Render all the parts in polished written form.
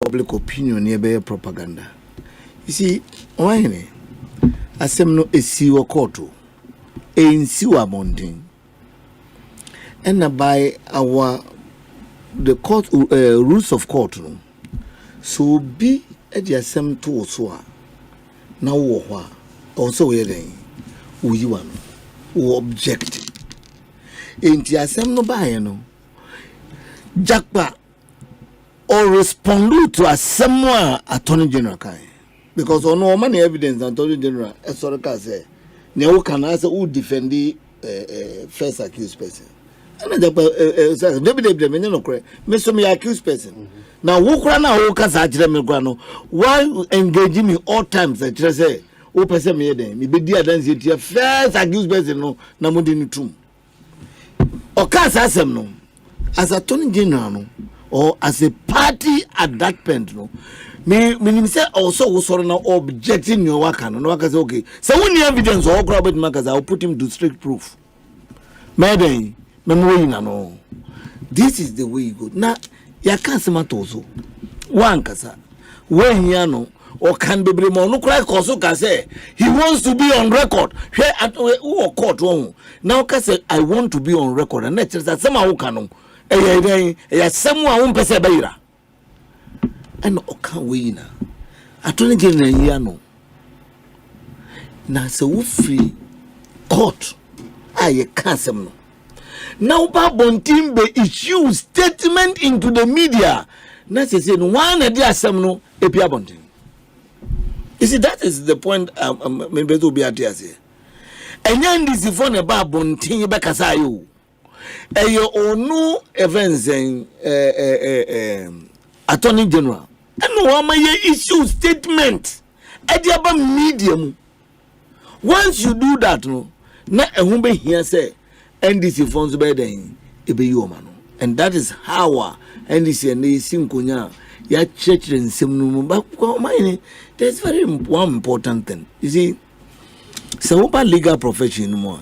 public opinion near propaganda. You see, why? Asem no esiwo court ensiwa mountain and by the court rules of court no so be at the asem to so na wo ho also we den we one we object enti asem no bae no jakpa or respond to asem a attorney general kai. Because on no many evidence and Attorney General, Soraka say, "Now can answer who defend the first accused person." And the maybe no correct. Me so me accused person. Now who can now who can say me grano? Why engaging me all times? I just say, "Who person me then? Me be there dance it first accused person no na mo di ni tum." Or can say asem no as Attorney General no or as a party at that point no. Me say also was sort of objecting your work and no say okay. So when the evidence or grab it makers, I'll put him to strict proof. Maybe no. This is the way you go. Now ya can't say matoso. One kasa when you know or can be more no cry also can say he wants to be on record. Here at who court wrong. Now can say I want to be on record and that's just somehow canon. Someone won't pay beira. And oka wina Attorney General yano na se wo free court aye kansem no now babontin be issue statement into the media na se no one e dey asem no epi abontin. You see, that is the point me bezo be ati ase enya ndisi for ne babontin be kasa yo eyo onu events Attorney General and no one issue statement at the medium. Once you do that, no, na ehumbe here say NDC funds by then ebe you man. And that is how NDC and they sim kunya ya church and sim but there's very one important thing. You see, so about legal profession more.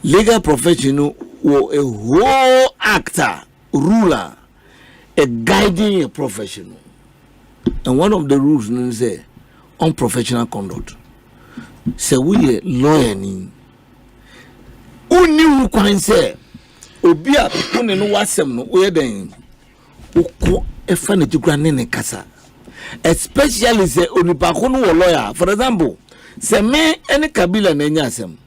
Legal profession a whole actor, ruler. A guiding a professional, and one of the rules is unprofessional conduct. So we a lawyer ni. Uni who can say, "Obia uni no wasem no we den." Uko efane jugane ne kasa. Especially say onipa kono wo lawyer. For example, say me any kabila na nyasem.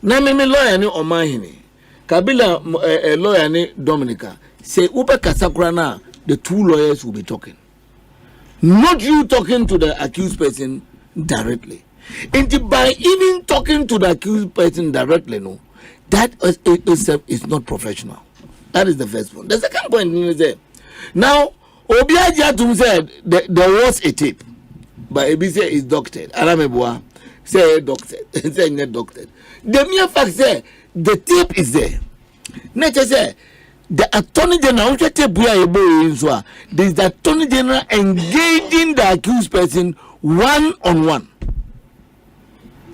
Na me lawyer ni omahini. Kabila lawyer ni Dominica. Say Uber Kasakrana, the two lawyers will be talking. Not you talking to the accused person directly. And by even talking to the accused person directly, no, that is not professional. That is the first one. The second point is there. Now, Obiajatum said there was a tape, but Ebise is doctored. Aramebua say doctored. Say not doctored. The mere fact say the tape is there. Nature say the Attorney General, there is the Attorney General engaging the accused person one-on-one.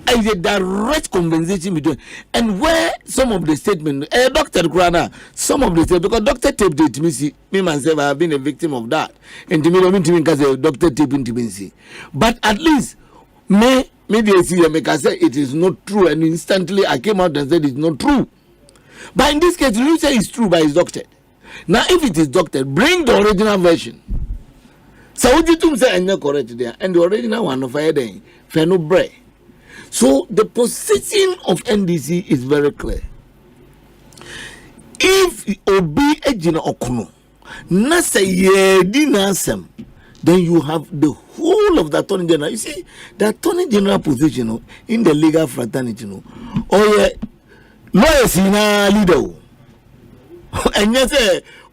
Is a direct conversation between, and where some of the statement, Dr. Krana, some of the statement, because Dr. Tape did me myself, I have been a victim of that. And to me, I mean because Dr. Tape intimacy. But at least, maybe I say it is not true, and instantly I came out and said it's not true. But in this case, you say it's true, but it's doctored. Now, if it is doctored, bring the original version. So what you say and you're correct there, and the original one of Fayden, Feno Bray. So the position of NDC is very clear. If Obi Ejina Okuno, Nasa Yedi Nasem, then you have the whole of the Attorney General. You see, the Attorney General position in the legal fraternity, or lawyers in a leader, and yes,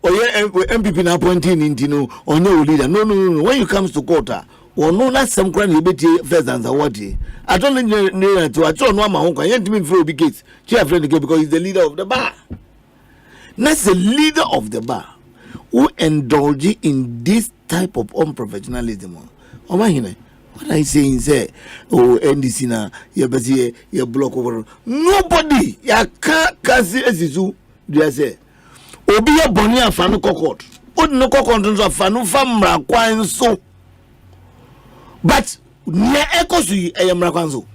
or MPP na appointing into or no leader. No. When you comes to court, or no, that's some crime liberty first and what I don't know to I don't know my uncle. I ain't mean for big case. Because he's the leader of the bar. That's the leader of the bar who indulge in this type of unprofessionalism. Oh my, what I say is NDC na you block over. Nobody ya can't see as you say. Obi ya boni afanu court. would no control of fanu famra kwan so but near Ekosui Mrakwanzo.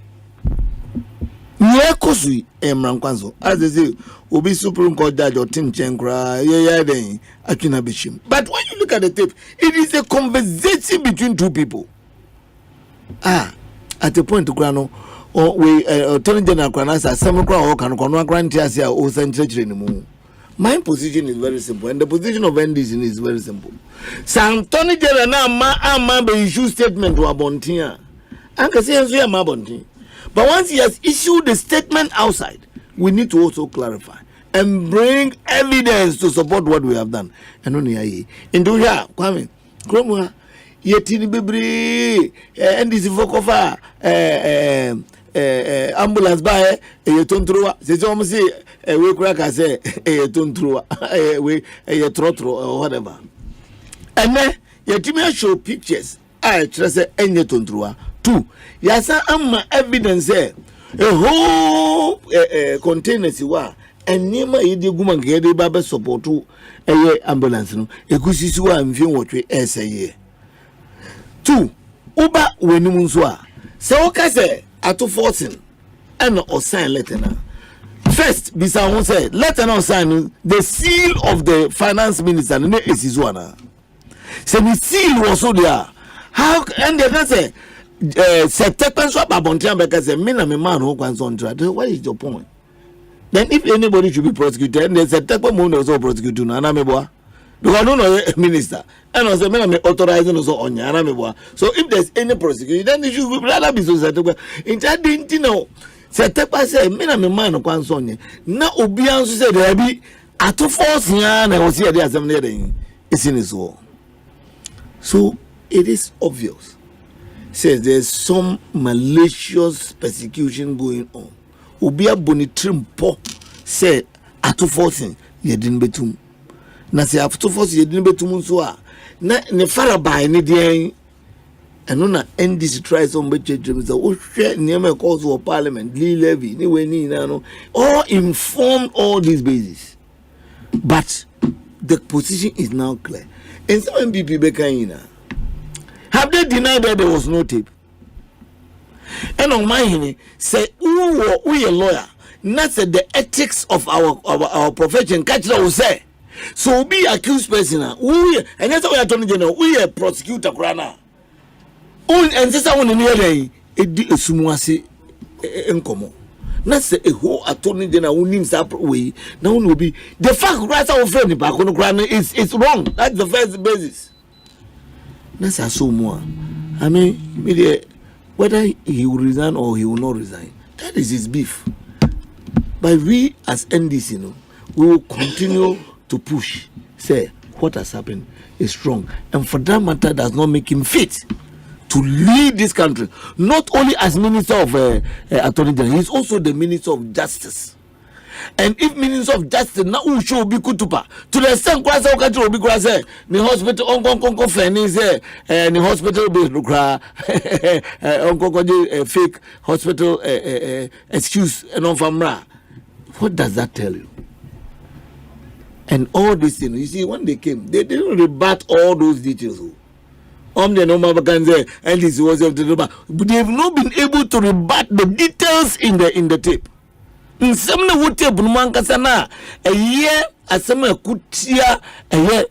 Near Kosui Mrakwanzo. As they say, Obi Supreme Court Judge or Tim Chenkra, then Akina Bishim. But when you look at the tape, it is a conversation between two people. At the point to Grano, or we Attorney General Kranasa, some crowd can grant Tiasia or Century anymore. My position is very simple, and the position of NDC is very simple. San Tony General ma issue statement to Abontia. I can say Mabonti. But once he has issued the statement outside, we need to also clarify and bring evidence to support what we have done. And only I into here, Kwame, Kromwa, Yetini Bibri, NDC Vokofa, ambulance by a tontrua, says almost we crack as a tontrua, a trotro or whatever. And then Yetimia show pictures. I trust any tontrua. Two, yasa amma evidence a whole container siwa and nema yedi guma ngede baba support to ambulance no Ekosiisen wa mfin wotwe essaye. Two, uba wenimu nso a se woka se ato forcing and or sign letter na. First, bisa won say letter na sign the seal of the finance minister no esizo na. Se the seal was so there. How and they say what is your point? Then if anybody should be prosecuted, there's a type of money also prosecuted because I don't know minister and also authorizing also on Yanameboa. So if there's any prosecution, then it should rather be so set up. In that didn't know set up I say man of Quansonia. Now Obian said there be at to force and I was here there some it's in his war. So it is obvious. Says there's some malicious persecution going on. Ubia bonitrim po said atu forcing ye didn't betum. Na say atu force ye didn't betum so a na ne fara by ni den eno na NDC tries on beche dreams o hwe niam calls for parliament levy ni we ni na no all informed all these bases. But the position is now clear. And some MPP bekan have they denied that there was no tape? And on my hand, say, we a lawyer, not say the ethics of our profession. Catch that we say. So be accused person. We and that's why we are Attorney General. We a prosecutor. Krana. And this one in here, it did a sumuasi enkomo. Not say a whole Attorney General who names up way. Now will be the fact right our friend back on Krana is wrong. That's the first basis. That's a so more. I mean, whether he will resign or he will not resign, that is his beef. But we as NDC, we will continue to push. Say what has happened is wrong, and for that matter, does not make him fit to lead this country. Not only as Minister of Attorney General, he's also the Minister of Justice. And if Minister of Justice now who should be kutupa to the same class of country will be grass, the hospital on finance, and the hospital be on fake hospital excuse and on famra. What does that tell you? And all these things, you see, when they came, they didn't rebut all those details. The normal vacancy and this was of the but they have not been able to rebut the details in the tape. In some would tape Mankasana a year as some kutia a year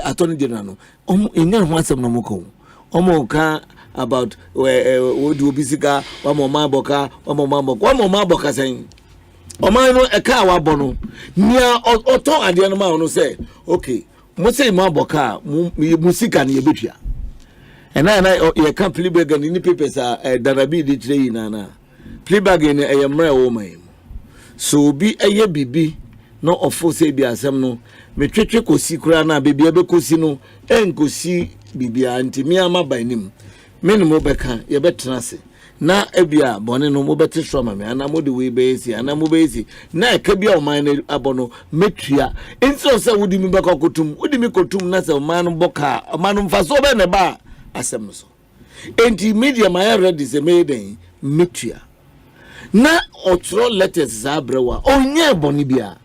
Attorney General. In one some nomoko. Omoka about where would you be sika, one more maboka, one more maboka saying. Omano a car wabono near Otto and the animal no say, okay, Mose maboka, musika and Yabitia. And I can't play bag in the papers are Darabi the train and play bag in a mare woman. So be a ye bibi, no of for say be a semno, me tretre ko si krana, baby ebe ko si no, en ko si bibia anti mi ama by nim. Men mo beka, ye betrase. Na ebia bone no mo beti stroma me, ana mo de we bezi, ana mo bezi. Na kebia o mine abono metria. Inso se wudi mi beka kotum, wudi mi kotum na se o manu boka, o manu mfaso be ne ba. Asemso enti media my ready se made metria na otro letters zabrewa onye boni bia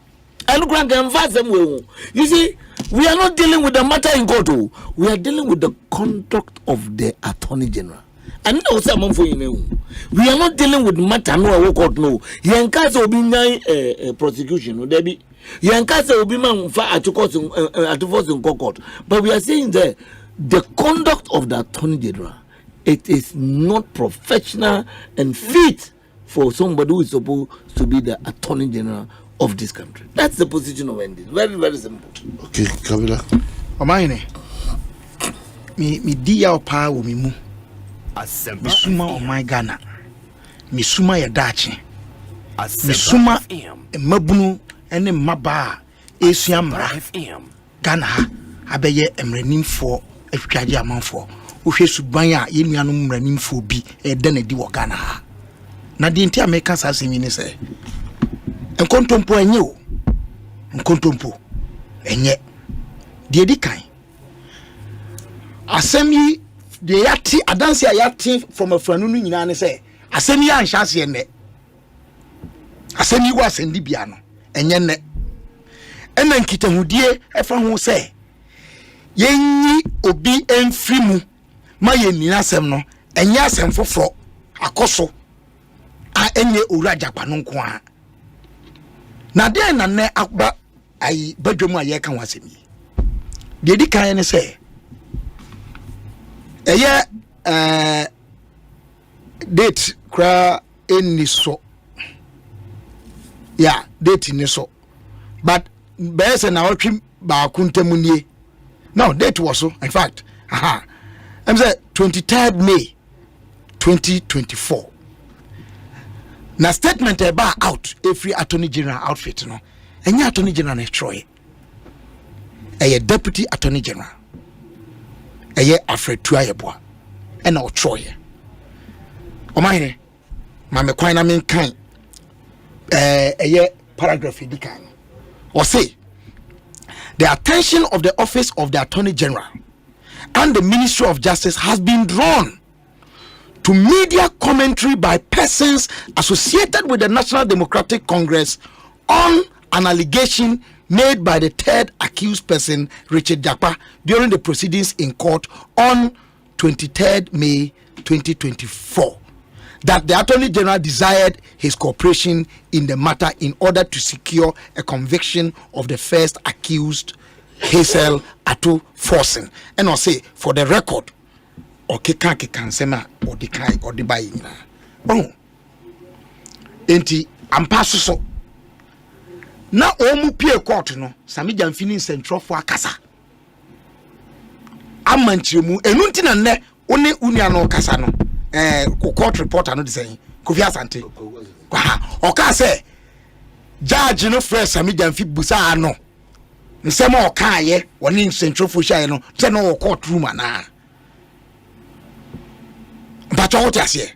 anu kran kan fa sem we you see We are not dealing with the matter in court. We are dealing with the conduct of the Attorney General. And also we are not dealing with matter no court no. Yankasa will be prosecution no debi. Yankasa will be man for at court. But we are saying that the conduct of the Attorney General, it is not professional and fit for somebody who is supposed to be the Attorney General of this country. That's the position of ND. Very, very simple. Okay, Kabila. Omaine. Me dia opa wo mimu. Misuma o my Ghana. Misuma ya dachi. Misuma mabunu ene maba esuamra. Ghana abeye emranimfo atwaje amanfo. Wohwe suban a ye nuanom mranimfo bi ede na di wo Ghana. Na di nti America sasemi ni se. Nkontompo enye o. Nkontompo enye. Die di kan. Asemi de yati adanse ayati from afranu nu nyina ne se asemi ya anhyase enne. Asemi wa sendi bia no enye ne. Ena nkitahudie efa ho se yenyi obi enfrimu ma yenni asem no enye asem foforo akoso a enye owura japa no nko a na de na ne akba ai badwom a ye kan wasemi de di kan ne se eye date kra enni so ya date ni so but bese na otwi ba kuntamunie no date was so in fact I'm say 23rd May 2024 na statement eba out every Attorney General outfit no enya Attorney General na Troy eye Deputy Attorney General eye Alfred Tuayeboa e na Troy o mahine ma me kwan na men kan eye paragraph edikan or say the attention of the office of the Attorney General and the Ministry of Justice has been drawn to media commentary by persons associated with the National Democratic Congress on an allegation made by the third accused person, Richard Japa, during the proceedings in court on 23rd May 2024, that the Attorney General desired his cooperation in the matter in order to secure a conviction of the first accused, Hazel Atu Forsen. And I'll say, for the record, okay, can sema or the kai or the buying. Bon, enti ampaso so. Na omu pie court no, sami jamfini central for akasa. Amanchiremu enunti na ne one unia no kasa no. Court reporter no say Kofi Asante. Oka say judge no fresh sami jamfi busa no. Nsema oka ye woni central for shy no, say no court room ana. But what you say?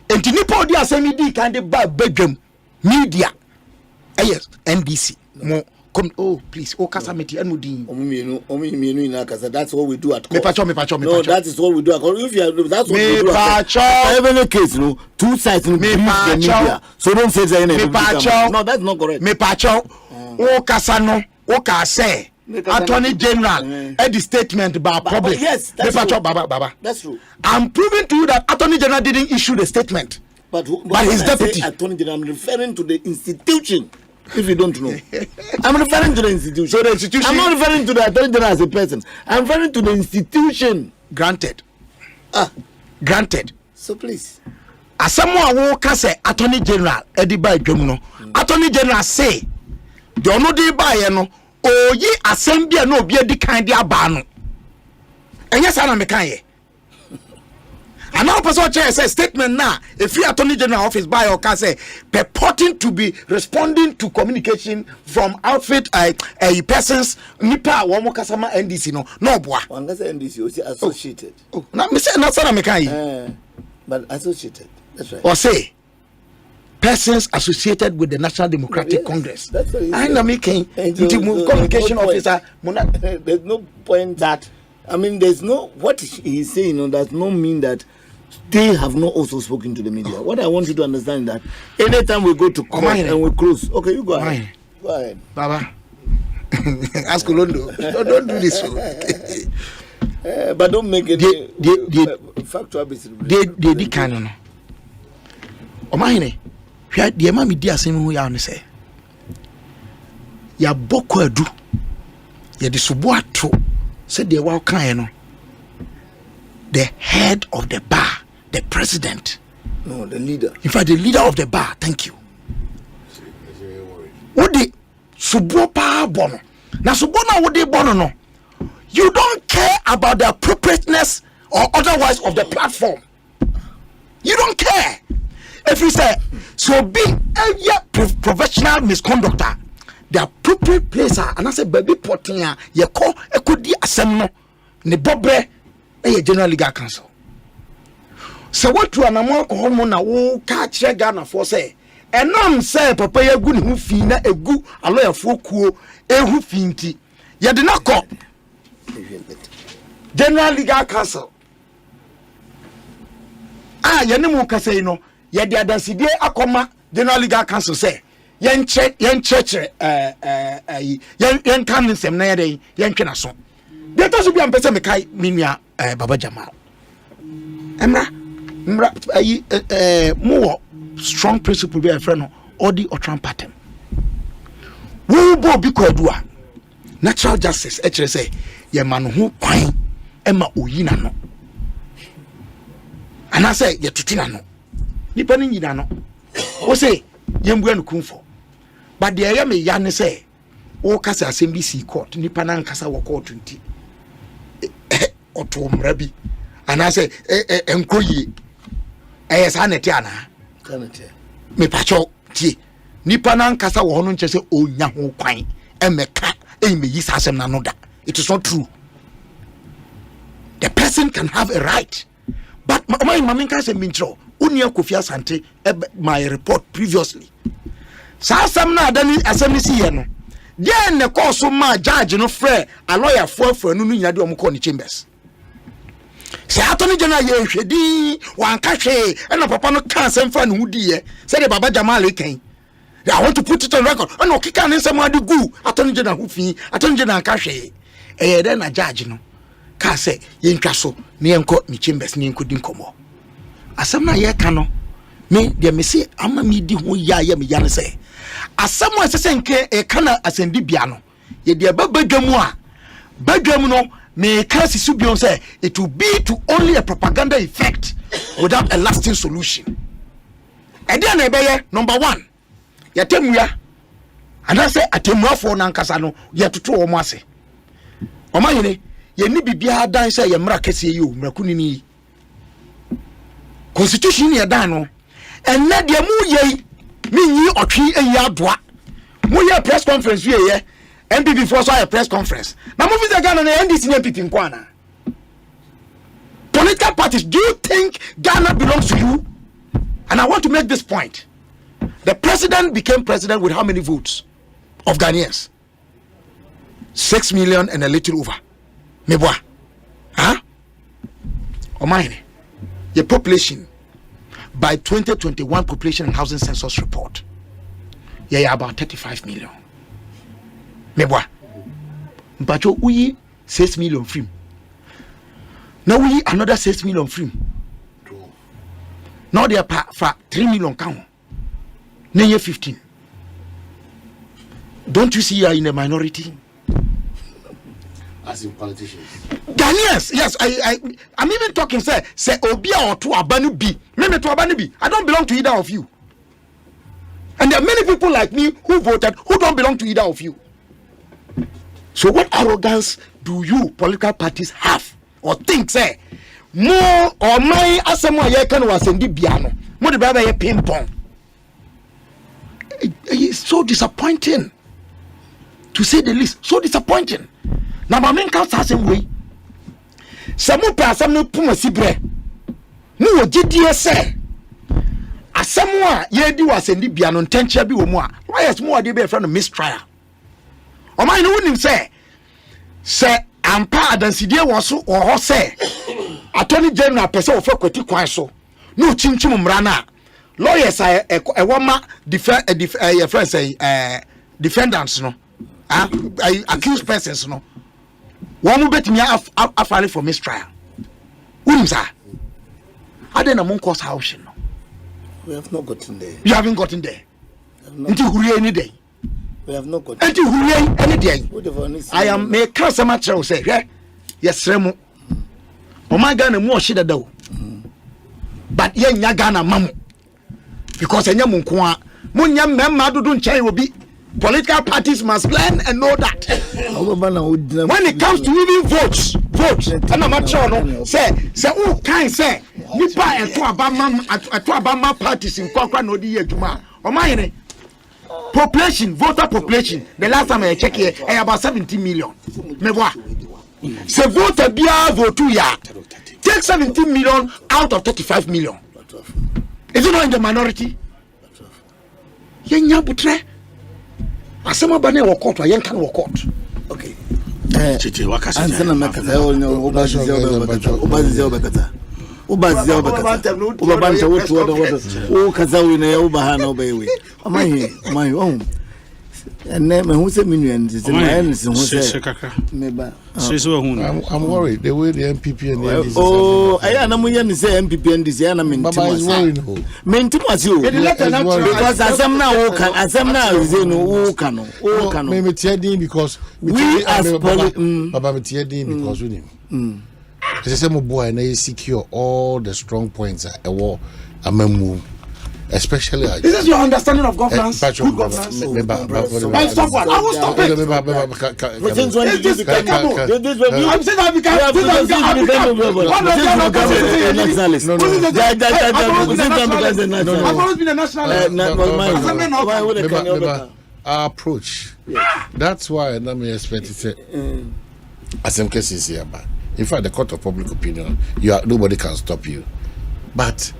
Enti nipa odi asemi di kan de ba badwam media. Yes, NBC. Mo come please casamity anudin. Omi na kasa. That's what we do at court. Me pacho. No, that is what we do at court. If you that's what we do at court. Every case, no, two sides in the media. So don't say that anything. No, that's not correct. Me pacho. Kasano. Ka say. Attorney General the statement by public. Yes, that's true. Baba. That's true. I'm proving to you that Attorney General didn't issue the statement. But his deputy. Attorney General, I'm referring to the institution. If you don't know, I'm referring to the institution. So the institution. I'm not referring to the Attorney General as a person. I'm referring to the institution. Granted. Granted. So please. As someone who can say Attorney General, Ediba Jomuno, Attorney General say, the ono de ba no, o ye assembly no be di kind dia ba no. Enya sa na me kan ye. And now person chair say statement now, if you Attorney General office by or can say purporting to be responding to communication from outfit a persons nipa wo mo kasama NDC no boa. One can say NDC o say associated. Na me say na say na me kan ye. But associated. That's right. Or say persons associated with the National Democratic Congress. That's what I am making communication officer. There's no point that there's no what he's saying. Does not mean that they have not also spoken to the media. What I want you to understand is that anytime we go to court and we close, okay, you go ahead. Go ahead, Baba. Ask Olondo. Don't do this. But don't make it factual basis. They canon. Omahine, hwɛ deɛ ma me di asɛm ho ya no sɛ ya bɔkɔ adu ya de sobo ato sɛ deɛ wa kan no the head of the bar, the president, no, the leader, in fact the leader of the bar, thank you, what the sobo pa bono na sobo na what they bono no, you don't care about the appropriateness or otherwise of the platform. You don't care. If you say so, be a professional misconduct, the appropriate place, and I say baby potia, ye call a could be assembly, ne bobre, a general legal council. So what to an amount of hormone will catch a gun for say, and none say papa ya good who fina a good a lawyer for cool a who finti. You did not call general legal council. Ah, you know, say no. Ye the adansidie akoma general legal council say yen church yen kan nsem na ye yen twe na so de to so bi am pese me kai minua baba Jamal emra mo strong principle be a friend no odi otran pattern wo bo bi ko adua natural justice e kire say ye ma no ho kwan e ma oyi na no ana say ye tutina no nipa ni nyina no o say yembu anu kumfo but de ya me ya ne say o kasa asem bi si court nipa na nkasa wo court nti oto mra bi ana say enkoyie sa nete ana kanete me pacho tie nipa na nkasa wo hono nche say onya ho kwan emeka meyi sa asem na no da. It is not true. The person can have a right, but my maminka say mincho unia Kofi Asante my report previously sa asem na adani asem ni si ye no then ne call so ma judge no frɛ a lawyer for no nyade o mko ni chambers sa attorney general ye hwedi wanka hwe na papa no kan asem fra no hudi ye say the baba Jamal kan I want to put it on record no kika ne nsem ade gu attorney general hu fi attorney general ka hwe then na judge no ka say ye ntwa so ne enko ni chambers ne enko di nkomo asem na ye ka no me de me se ama me di ho ya me ya ne se asem a sese nke e kana asendi bia no ye de babadwamu a badwamu no me ka sisu bion say it will be to only a propaganda effect without a lasting solution. And then ebeye number 1 ya temua and I say atemua for na nkasa no ye toto o mo ase o ma yene ye ni bibia dan say ye mra kese ye o mra kunini constitution ye dan no and na de mu ye minyi otwi eyi adoa mu ye press conference ye MPP for so a press conference na mo visa Ghana na NDC na MPP nkwana political parties. Do you think Ghana belongs to you? And I want to make this point. The president became president with how many votes of Ghanaians? 6 million and a little over. Meboa. Huh? Omaine. The population by 2021 population and housing census report. Yeah, about 35 million. Meboa. Mpacho uyi 6 million free. Now we another 6 million free. Now they are for 3 million count. Now 15. Don't you see you are in a minority? As in politicians. Ghanaians, yes, I'm even talking, say Obia or to Abanu B. Maybe to Abanu B. I don't belong to either of you. And there are many people like me who voted who don't belong to either of you. So what arrogance do you political parties have or think say more or my asemo ye kan wasendi biano mo de baba ye ping pong? It's so disappointing, to say the least. So disappointing. Now my main count has same way. Samu pa samu puma sibre. Mu ogidie say asemu a ye di wasendi biano ntenchia bi wo mu a lawyers mu ade be friend of mistrial. O man no wonim say ampa adansidie wo so wo ho say attorney general pese wo fa kwati kwan so no chinchim mra na lawyers e woma defendants no accused persons no one bet me after for mistrial who sir I didn't among cause house no we have not gotten there. You haven't gotten there until who any day We have not gotten until who any day I am make customer chow say yes remo o my Ghana mo shida daw but ye nya Ghana mamu because enya mo nko a mo nya memma dodo nchai obi. Political parties must learn and know that. When it comes to even votes, and I'm not sure, no, say, who can say, Nipa and two Abama parties in Kokra no di Juma. Or my population, voter population, the last time I checked here, about 17 million. Me what? Say voter bia vote 2 years. Take 17 million out of 35 million. Is it not in the minority? Yenya butre. Asema bane wo court ayen kan wo court. Okay. Chichi wakasa. Ansana makasa yo nyo obazize obakata. Obazize obakata. Obabanta wotu wodo. O kaza wi na obaha na obayewe. Amahi oh. Ene me hu se minu en se na en se hu se. Meba. I'm worried the way the MPP and the NDC. Oh, aya na munye ni say MPP and NDC ya na mentimasi. Mentimasi o. Because asem na wo kan, asem na ze no wo kan no. Wo kan no. Me tiadin because we as Baba me tiadin because we him. They say mo boy na secure all the strong points at a war amemu. Especially is this your understanding of governance? Good governance. I stop one. I will stop it. I'm saying that I've always been a nationalist. Our approach. That's why let me expect it. As some cases here, but in fact, the court of public opinion, nobody can stop you. But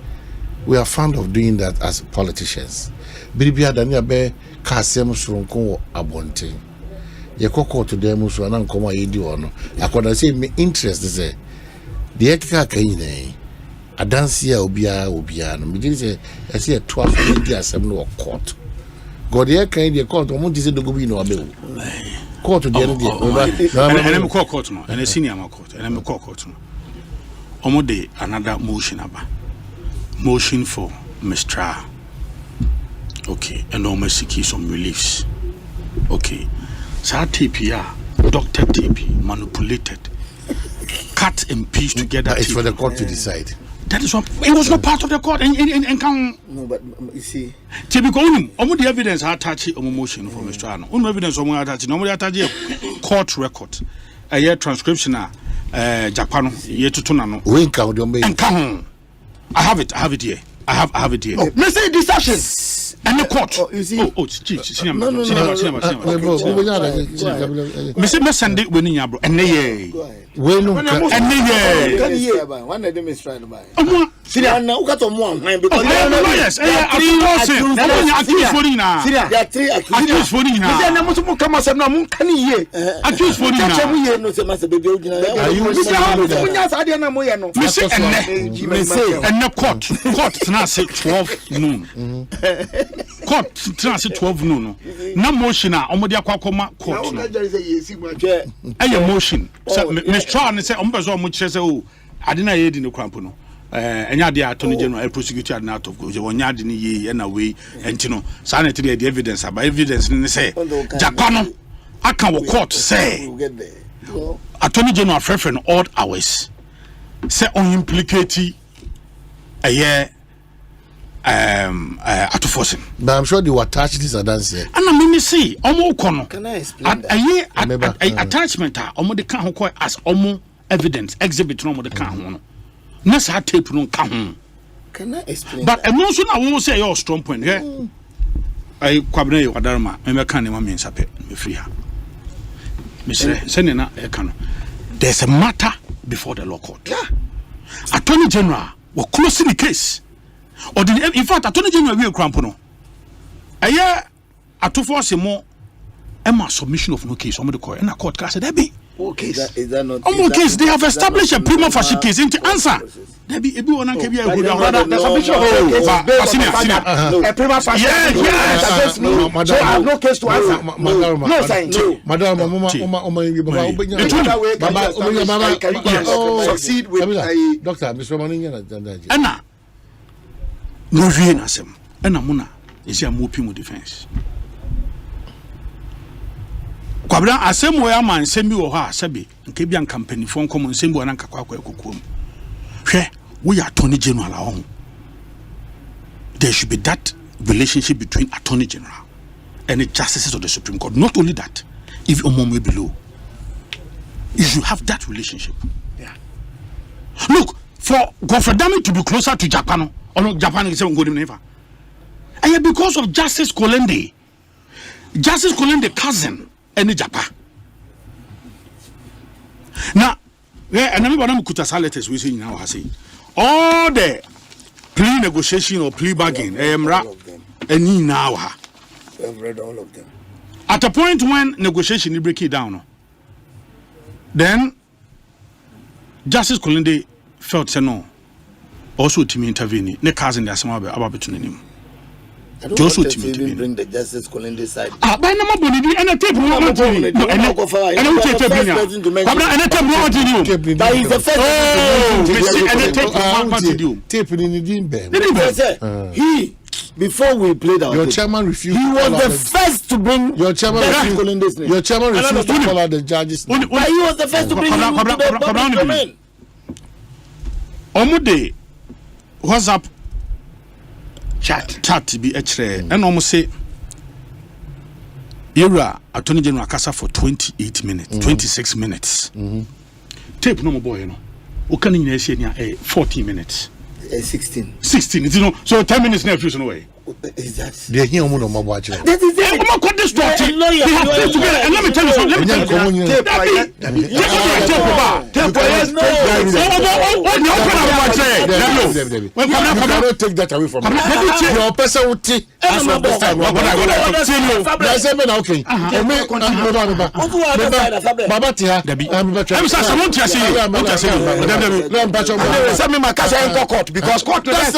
we are fond of doing that as politicians. Biribia Dania be kasem sronko abonte. Ye kokko to dem so na nkoma yedi ono. Akoda say me interest say the ekika kan yi adanse a obia no. Me dey say I say to afọ di asem no court. God ye kan the court omo di say dogo bi no abewu. Court dey no dey. And court no. And senior court. And court no. Omo dey another motion aba. Motion for mistrial. Okay, and almost seeking some reliefs. Okay, so TP, Dr. TP, manipulated, cut and piece together. It's for the court to decide. That is what it was not part of the court. And no, but you see, typical the evidence are touched on motion for mistrial. No evidence on attached. Normally attached court record, a year transcription. Japan, year to Tunano. We count your main. I have it here. I have it here. Oh, let's say deception and the court. You see, Mr. Sunday winning your bro. And they one of them is trying to buy. Now, who got on one because yes, accused for now. There are 3 accused for now. Then I must come as a no can ye. Accused for now. No, say master baby. And the court now say 12 noon. Court now say 12 noon. No motion now. Omo dia kwakoma court. Motion. Miss Tran say ombezo mo kire say o ade na ye di ne kwampo no. Enya de attorney general prosecutor na out of go. Wonya de ne ye na we enti no. Sa na the evidence about evidence ne say Japan no aka wo court say attorney general frefren odd hours say on implicate a year forcing. But I'm sure they will attach this dance here. And I mean see omo kono. Can I explain a attachment omo de kan ho as omo evidence exhibit no omo de kan ho no. Na sa tape no kan ho. Can I explain? But a motion I won't say your strong point here. I kwabna you adarma me kan ne ma me nsape me free ha. Me say na e kan. There's a matter before the law court. Yeah. Attorney General will close the case. Or in fact, Attorney General will cramp no. A year at 2 4 more Emma submission of no case. Some of the court and a court said, "Debbie, what case? Is that not? Case they have established a prima facie case. Into answer, Debbie, ebi wona nka bia ehu Brother, there's a picture of a case based on the fact that a prima facie against me, so I have no case to answer. No, sir. Madam, Succeed with a Doctor, Mr. Maninga. Anna. No vie na sem. Anna muna is ya mopi mu defense. Kwabra asem wo ya man sem bi wo ha sabe nke bia company fo nkom nsem bi wo na nkakwa akwa ekokuom. Hwe we are attorney general ahom. There should be that relationship between attorney general and the justices of the Supreme Court. Not only that, if Omomwe below, you should have that relationship. Yeah. Look, for Godfredami to be closer to Japan, or no, Japan is saying good never. And because of Justice Kolende cousin, and Japan. Now, and everybody could have letters we see now. I say all the plea negotiation or plea bargain, and now I've read all of them. at a point when negotiation is breaking down, then Justice Kolende felt say no, also to me intervene. Ne cousin the asema about between him. I don't Just want to to even bring the Justice Kolende side. By no more body and a tape no one to you. No, and a tape no. But he's the first person to Tape in the he, before we played our your tape, chairman refused. he was the first to bring Your chairman Justice refused. Kolende's name. Your chairman refused to call out the judges. But he was the first to bring him to the public domain. Omude WhatsApp chat be and almost say era Attorney General Kasa for 28 minutes, 26 minutes. Tape no more boy, you know. Ukani nyesi 14 minutes. 16. 16, you know. So 10 minutes now fuse away. Is that? They hear no more watching. That is it. I'm not this talk. You're a lawyer. They have played together. And let me tell you something. Let me tell you cannot take that away from me. Your person will take as your best time. Baba Tia, because court let's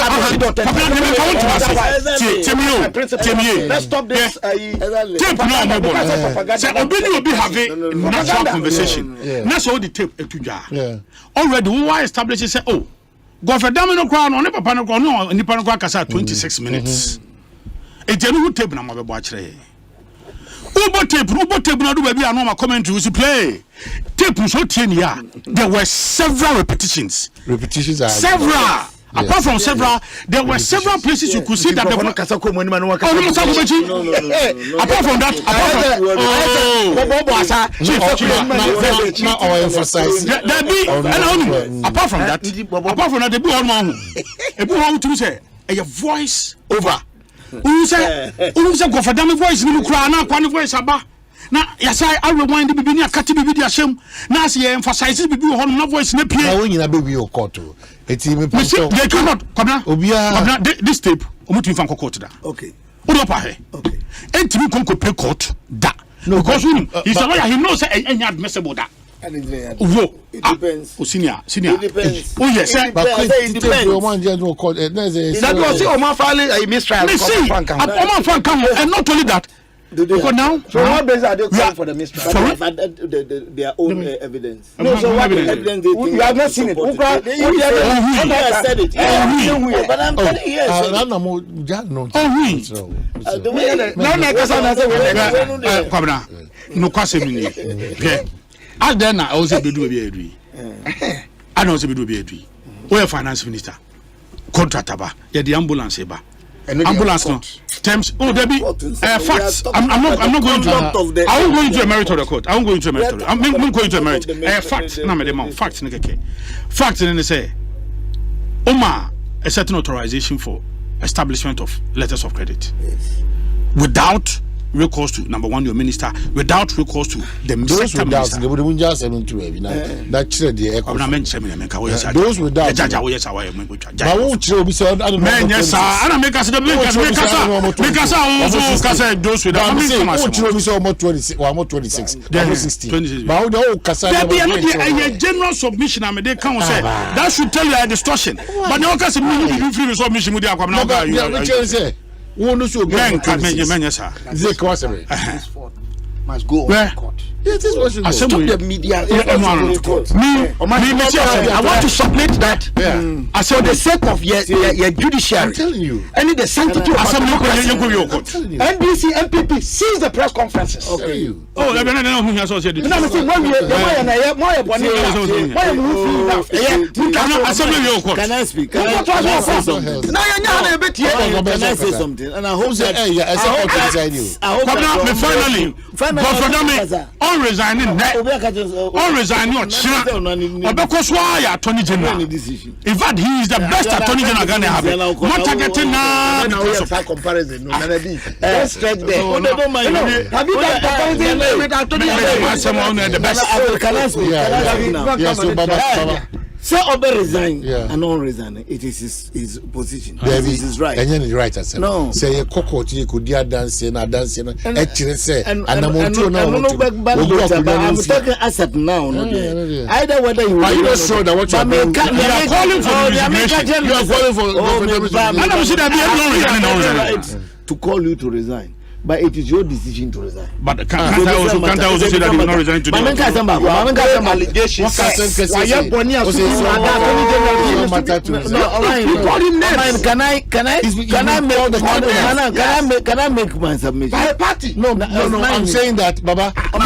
stop this. Tape no more. Say obedi will be having natural conversation. That's all the tape etuja. Already who established say oh Godfredami no kwa no ne papa no kwa no nipa no kwa kasa 26 minutes. Ejenu who tape na mabebo akire. Ubo tape na do baby anu ma commentary we play. Tape so tie ni ya. There were several repetitions. Several. Apart from several, there were several places you could see that the apart from that, the be say a voice over. Who say Godfredami voice ni kura na kwa voice aba. Na yasa I rewind the bibi ni akati bibi di ashem. Na say emphasize bibi ho no voice na pie. Na won nyina be wi o court o. Eti me pastor. They cannot Kobna this tape omutu fan court da. Okay. Odo pa he. Okay. Enti kon ko play court da. No, because he's a lawyer, he knows any admissible that. It depends. Oh, senior. It depends. Oh, yes, sir. But it depends. That was Omar filing a mistrial. And not only that. Because now, so what basis are they calling for the mistrial? Their own evidence. No, so what evidence? You have not seen it. I said it. But I'm telling you, no question. I then I also be do be agree. I know be do be agree. We finance minister. Contractor ba. Yeah, the ambulance ba. Ambulance no. Terms. Oh, there be facts. I'm not going to. I won't go into a merit of the court. I won't go into a merit. I'm going to a merit. Facts. Na me dem facts ne keke. Facts ne say. Oma a certain authorization for establishment of letters of credit. Yes. Without recourse to number one your minister, without recourse to the those sector without minister. they wouldn't just say to every night. That said the echo. Those without. But won't you be said? I don't know. Man, yes, sir. I don't make us the make us those without. I'm saying, won't you be so almost 26 or almost 26, almost 16. But the whole Casa. There be a general submission. I mean, they can't say that should tell you a distortion. But no case me you free submission with the aqua. Must go on court. Yes, this was I stop the media. I want to submit that. I for the sake of your judiciary. I'm telling you. And the sanctity of democracy. NBC, MPP, seize the press conferences. Okay. Oh, I don't know who has said it. Can I speak? Can I say something? And I hope that finally, unresigning, unresigning, because why Attorney General? In fact, he is the best Attorney General Ghana have. Not targeting now. Comparison. Let's strike there. Have you done comparison with Attorney General? The best. Can I speak? Yes, Baba. Say Obe resign and non resign. It is his position. It is his right. And then the right as no. Say a cocoa you could dance and actually say and I'm talking asset now. Either whether you are sure that what you are calling for to call you to resign. But it is your decision to resign. But can't I also say that you will not resign today? Allegations. Can I make my submission? By a party. No, I'm saying that, Baba. When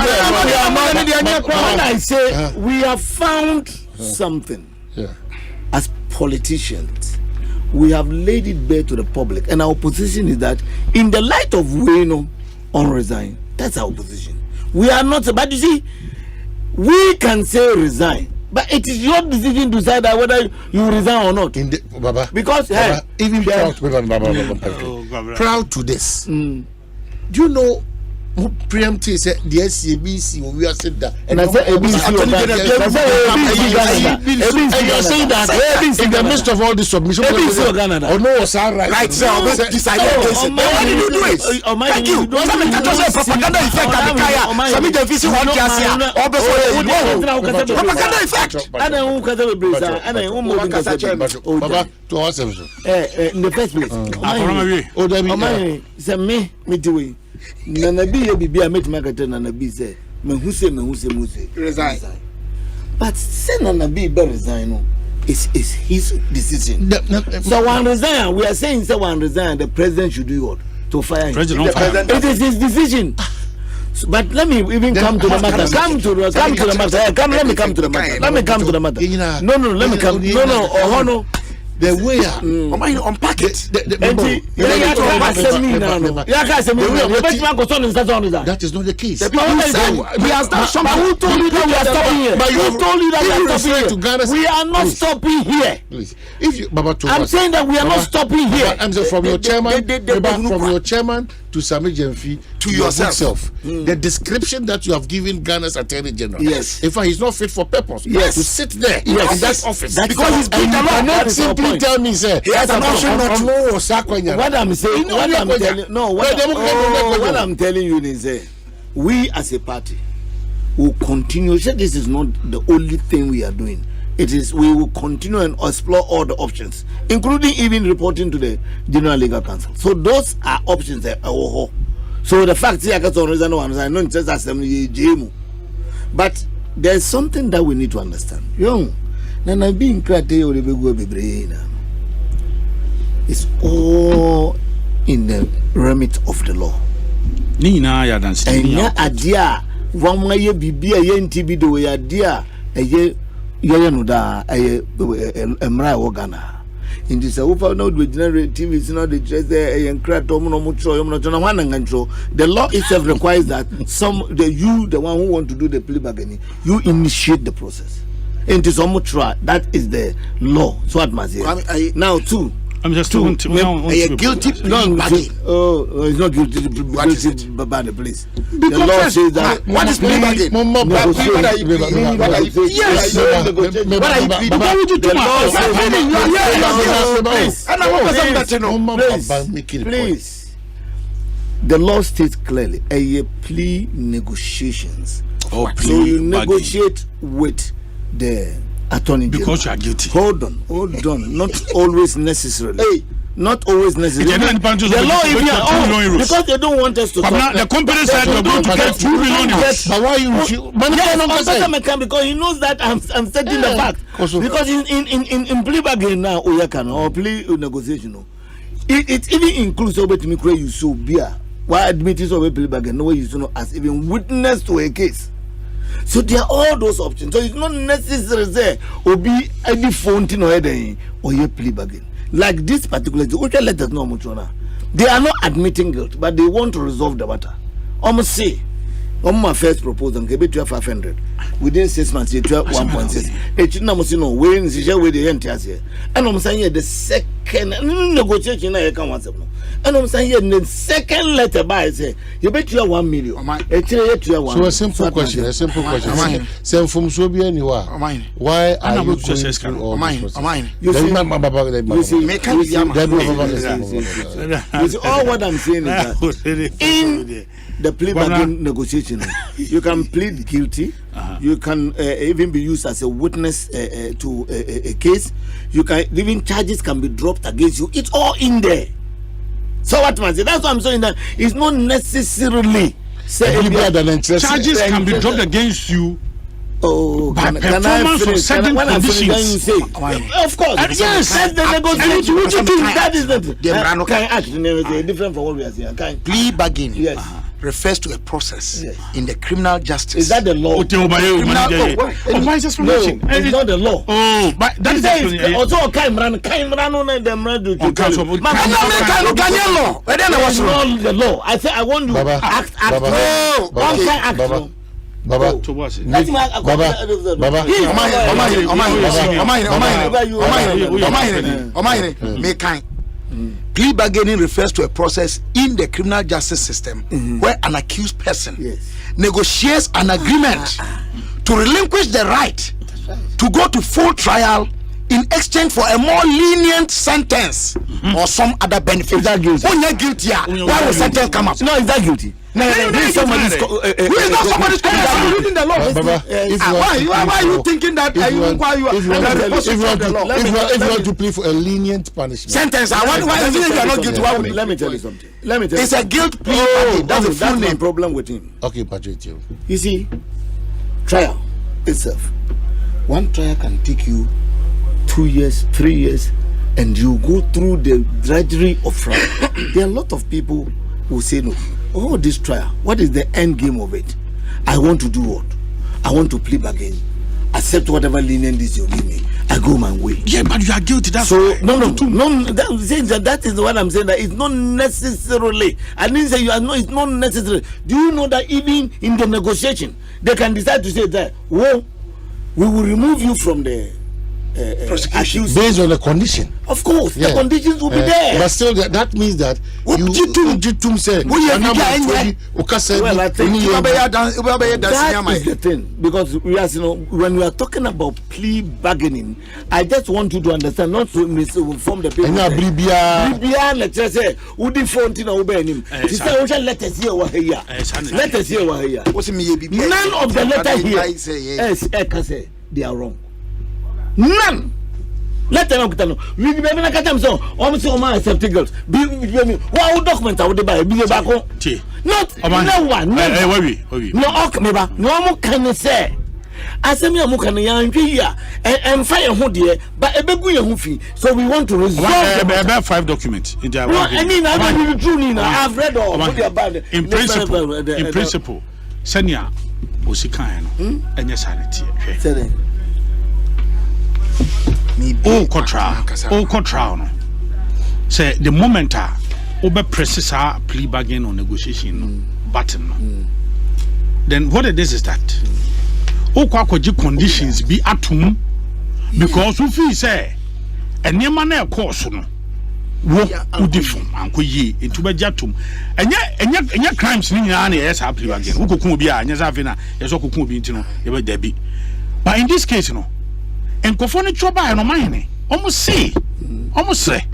I say we have found something as politicians, we have laid it bare to the public, and our position is that in the light of on resign, that's our position. We are not, but you see, we can say resign, but it is your decision to decide that whether you resign or not. Baba, because Baba, even proud to this. Do you know? Preemptive said the SCBC when we are said that, and I said ABC, and you're saying that in the midst of all this submission, oh no, was right? Right, sir. Why did you do it? Thank you. Propaganda effect. Propaganda effect. Baba, to us, in the first place, Nanabi be a met marketer Nanabi say, Mahuse resign. But say Nanabi resign is his decision. So one resign, we are saying say one resign, the president should do what? To fire him. It is his decision. But let me even come to the matter. Let me come to the matter. No, let me come. No. The way unpack it. That is not the case. He has done something. Who told you that we are stopping here? Who told you that we are not stopping here? Please, if you, Baba, I'm saying that we are not stopping here. I'm saying from your chairman to Sami Jemfi to yourself. The description that you have given Ghana's Attorney General. Yes. In fact, he's not fit for purpose. Yes. To sit there in that office. That's because he's been the law. Not simply tell me, sir. He has an option not to. What I'm saying, what I'm telling you is, we as a party will continue. This is not the only thing we are doing. It is we will continue and explore all the options, including even reporting to the General Legal Council. So those are options. So the fact is, but there's something that we need to understand. It's all in the remit of the law. In this TV is not the dress there and the law itself requires that the one who want to do the plea bargaining, you initiate the process. Into some try that is the law. So what must now too. I'm just Two, talking A guilty plea bargain. Oh, it's not guilty. What is it? Baba, please. The Because law says that. What is plea bargain? Yes. Please. The law states clearly a plea negotiations. Oh, So you negotiate with the attorney general. because you are guilty. Hold on. Not always necessarily. Not always necessarily. The law even because they don't want us to But now the company said we're going to get 2 million. But why you? Because he knows that I'm setting the fact. Because in plea bargain now, or plea negotiation, it even includes over to me you so beer. Why admitting of a plea bargain? No way you know as even witness to a case. So there are all those options. So it's not necessary there or be any phone or anything or your plea bargain. Like this particular, let us know much on. They are not admitting guilt, but they want to resolve the matter. Almost say, on my first proposal, give it to 500 within 6 months. You 1.6. It's not much no way in the way the entire year. And I'm saying the second negotiation I can once. And I'm saying the second letter by say you bet you 1 million. So a simple question. Same from Sobia anywhere. Why are you going through all this? You see, all what I'm saying is that in the plea bargain negotiation, you can plead guilty. You can even be used as a witness to a case. You can even charges can be dropped against you. It's all in there. So what man say? That's what I'm saying. That it's not necessily Charges can be dropped against you. Oh, by can I performance of finish? certain conditions. You say, of course, Yes, that's the negotiation. What you think that is the Can act different from what we are saying? plea bargain Yes. refers to a process Yes. in the criminal justice. Is that the law? Oh, why is explanation? No, it's not the law. Oh, but that is explanation. Also, Kaimran on them On to council. It's not the law. I say I want you Baba, act. Baba, No, Baba, one kind act. Baba, no. Baba, To what? That's my Baba, Plea bargaining refers to a process in the criminal justice system where an accused person negotiates an agreement to relinquish the right to go to full trial in exchange for a more lenient sentence or some other benefit. Is that guilty? When you're guilty, why will sentence come up? No, is that guilty? Who is not somebody's reading the law? Baba, Why are you thinking that if you want to plead for a lenient punishment, sentence? Why is it you are not guilty? Why would Let me tell you something. It's a guilt plea. That's the full my name. problem with him. okay, Patrick, You see, trial itself. One trial can take you 2 years, 3 years, and you go through the drudgery of trial. There are a lot of people who say no. Oh, this trial, what is the end game of it? I want to do what? I want to plead bargain. Accept whatever lenient is you give me. I go my way. Yeah, but you are guilty. That's So why. no. That is what I'm saying. That it's not necessarily. I didn't say you are not. It's not necessary. Do you know that even in the negotiation, they can decide to say that, well, we will remove you from the Prosecution. accused. based on the condition. Of course, Yeah. the conditions will be there. But still, that means that you Jitum said, Well, I think That is the thing, because we are, when we are talking about plea bargaining, I just want you to understand, not to misinform the people. and now Bribia, Let us say, who the phone to know him? Let us hear what here. Let us hear what here. None of the letter here. Yes, Eka say they are wrong. None. Let them know. We be na katam so. Almost all my accepting girls. Be what document I would buy? Be back home. Not no one. No ok me ba. No mo can say. Asemi amu kan yan hwe and fire ho de but ebegu ye ho fi. So we want to resolve about 5 documents in their no, I mean I don't really true Nina. I've read all about it. In principle, senior Osikan no enye sanity hwe. All control no. Say the moment over presses our plea bargain or negotiation button. Then what it is that okwakoji conditions be atum because we feel say and your man course no wo udi fom anko yi ntu ba jatum enya crimes ni nyina na yes happy again wo kokun obi a nya zafe na yes kokun obi ntino ye ba dabi but in this case no enkofo ne choba no mahene omo see omo sre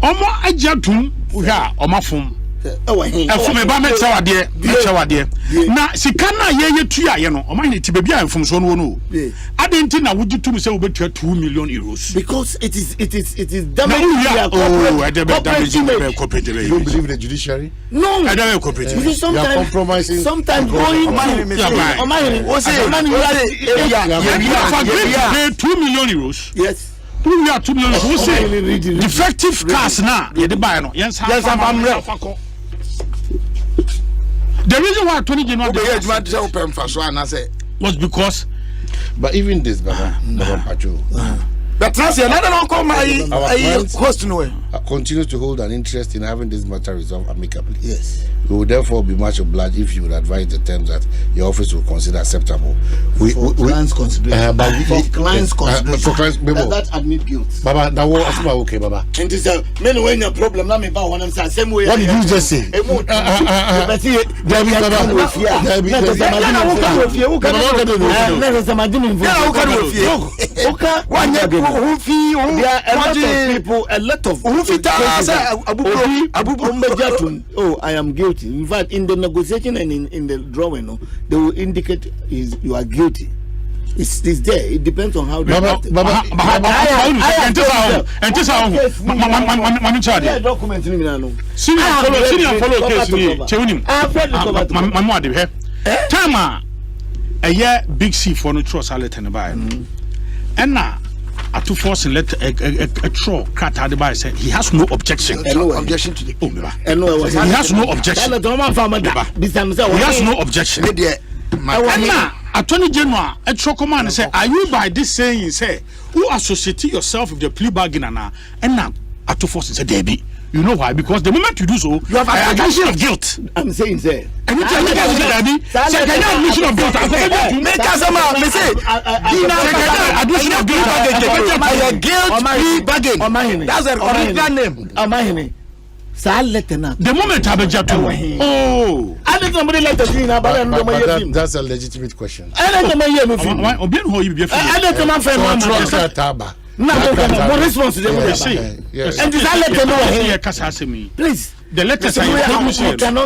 omo ajatum wo ha omafom efum ba me chawade na sika na ye tuya ye no omahene ti bebia enfum so no no adenti na wujitum se wo betua 2 million euros because it is damage damage You don't believe in the judiciary? no sometimes going pay 2 million euros. yes we are 2 million euros. We say defective cars na ye de buy no yes the reason why 20 January was because But even this, Baba Pacho, but trust another one come my question way. Continues to hold an interest in having this matter resolved amicably. yes We would therefore be much obliged if you would advise the terms that your office will consider acceptable. client's consideration for client's consideration that admit guilt Baba, now what is okay, Baba? and this many when your problem na me ba one am say same way What did you just say? A lot of oh, I am guilty. In fact, in the negotiation and in the drawing, no, they will indicate you are guilty. It's there. It depends on how they documents a year big C for no trust alert and buy. And now to force and let a troll cat had by said he has no objection. Objection to the he has no objection. He has no objection. Attorney General a troll command say, are you by this saying say who associate yourself with the plea bargain and now to force and say Debbie? You know why? Because the moment you do so, you have an admission of guilt. I'm saying, sir. And you tell me, admission of guilt. Make us say, admission of guilt. That's a original name. The moment I began to, oh, I let somebody let us in. That's a legitimate question. I let them no response to them. Yes. And I let them know. Please. The letters are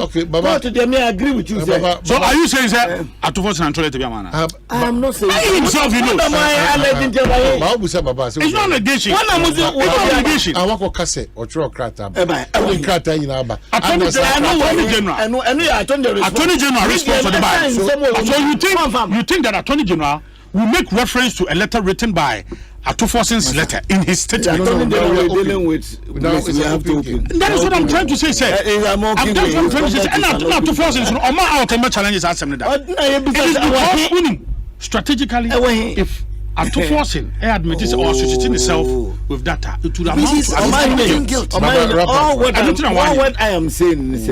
okay, Baba. To them, I agree with you, sir. So are you saying that at first and to be a man? I am not saying himself, you know. It's not negation. Negation. I want to say or throw crata. Attorney General response to the bar. So you think that Attorney General will make reference to a letter written by Atufosin's letter in his statement? That is what I'm trying to say, sir. I'm trying to say, and Atufosin's challenges are similar. It is because strategically, if Atufosin admits or associating itself with data, it would amount to guilt. All what I am saying is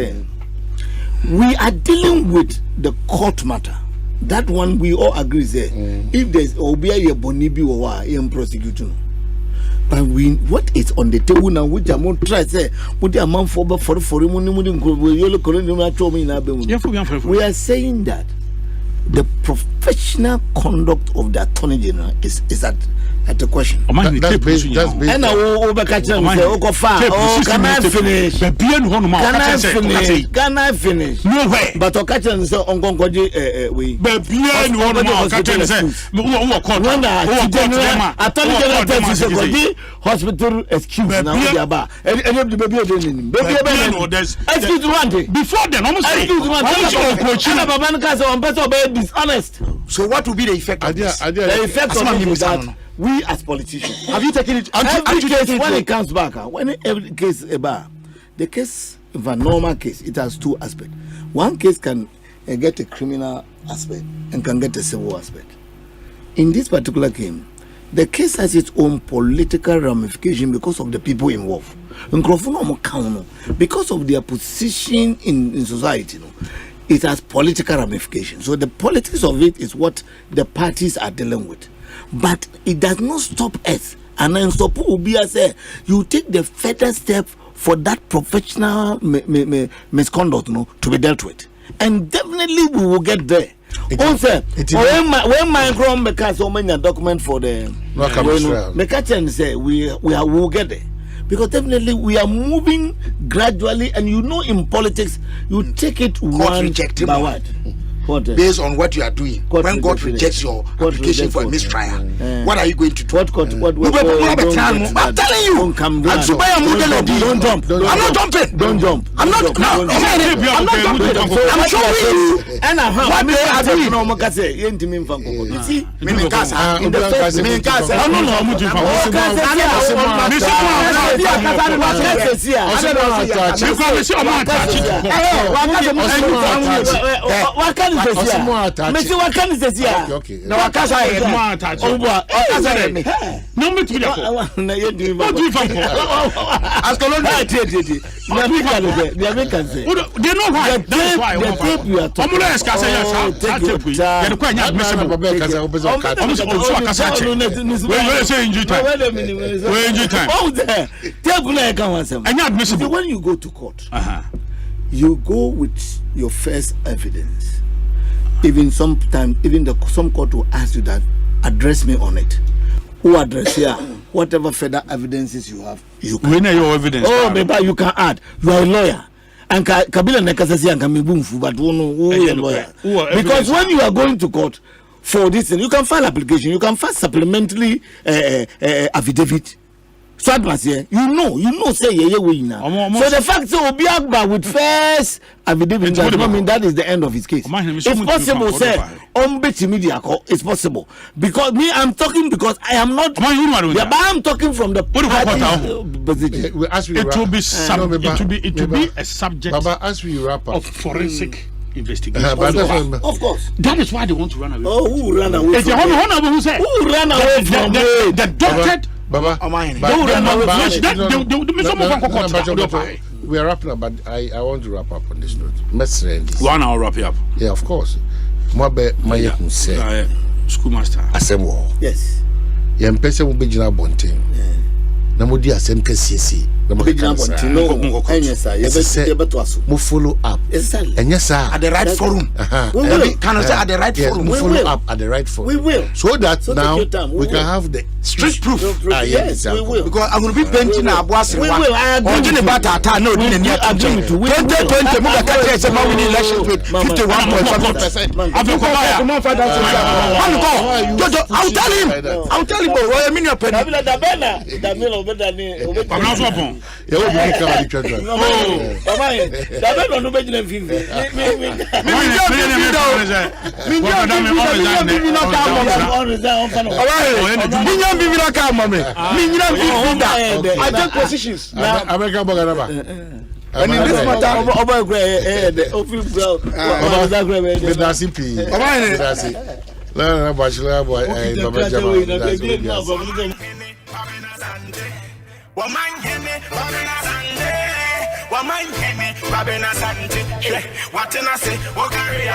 we are dealing with the court matter. That one we all agree there. If there's obia bonibi or prosecution, but what is on the table now? Which I'm try say, put the amount for we are saying that the professional conduct of the Attorney General is at the question. That's based. And I will catch them say, "Oh, can I finish? Can I finish? No way." But to catch them say, "On we." Attorney General say, "Hospital excuse now we are back." Excuse one day. Before then, almost excuse one day. Dishonest. So what will be the effect of this? The effect of it is that we as politicians, have you taken it? Every case when it comes back, when every case the case of a normal case, it has two aspects. One case can get a criminal aspect and can get a civil aspect. In this particular case, the case has its own political ramification because of the people involved. Because of their position in society, it has political ramifications. So the politics of it is what the parties are dealing with. But it does not stop us and then support will be as you take the further step for that professional misconduct, to be dealt with, and definitely we will get there. Also, when my grown because so many document for the Mekachen say we will get there, because definitely we are moving gradually, and in politics you take it one by one. Based on what you are doing, when God rejects your application for a mistrial, what are you going to do? What? I'm telling you, don't jump. I'm not jumping. Don't jump. I'm not jumping. I'm showing you. And what they are doing. You see, in the first Messi, what can you say? No, I can't say it. No, me too. What do you think? As Colonel, they know why. That's why I'm when you go to court, you go with your first evidence. Even sometimes, some court will ask you that, address me on it. Who address here? Whatever further evidences you have, you can. When are your evidence? Oh, baby, you can add. You are a lawyer. And Kabila Nekasasi and Kamibumfu, but who is a lawyer? Because when you are going to court for this thing, you can file application, you can file supplementary affidavit. So say we now. So the fact that Obiagba with first affidavit does not mean that is the end of his case. It's possible, sir. It's possible, because me, I'm talking because I am not. Yeah, but I'm talking from the position. It will be a subject. Baba, as we wrap up of forensic investigation. Of course. That is why they want to run away. Oh, who ran away? It's who said who ran away from the doctor. Baba, we are wrapping up, but I want to wrap up on this note. 1 hour wrap up. Yeah, of course. Mabe Maye say schoolmaster. Assemble. Yes. Yem pese mo bejina bonten. Na mo di asem kesiesi. Na mo bejina bonten. No, enyesa. Yebeto aso. Mo follow up. Enyesa. At the right forum. We will. Can I say at the right forum? We follow up at the right forum. We will. So that now we can have the strict proof. Yes, we will. Because I'm going to be painting a boss. We will. I agree. About our no, didn't you? 2020, we win elections with 51.7%. I'll tell him. I'll tell him. I mean, your penny. I'm not so bon. You will be coming to church. Oh, Dabena no be na fifi. I take positions. American Boganaba. And in this matter,